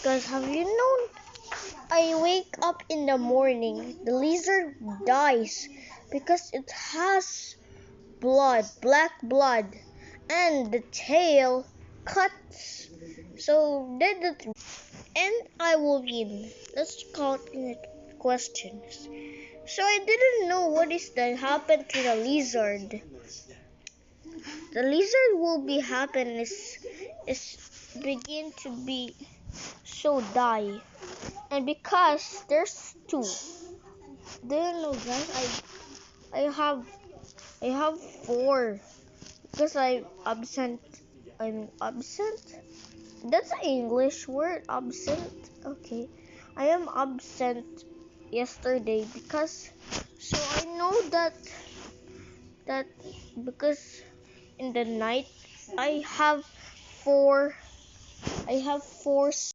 Because have you known, I wake up in the morning, the lizard dies because it has blood, black blood, and the tail cuts. So and I will win. Let's count in questions. So I didn't know what is that happened to the lizard. The lizard will be happen is begin to be so die. And because there's two. Do you know guys? I have four because I'm absent. That's an English word, absent. Okay. I am absent yesterday because so I know that because in the night I have four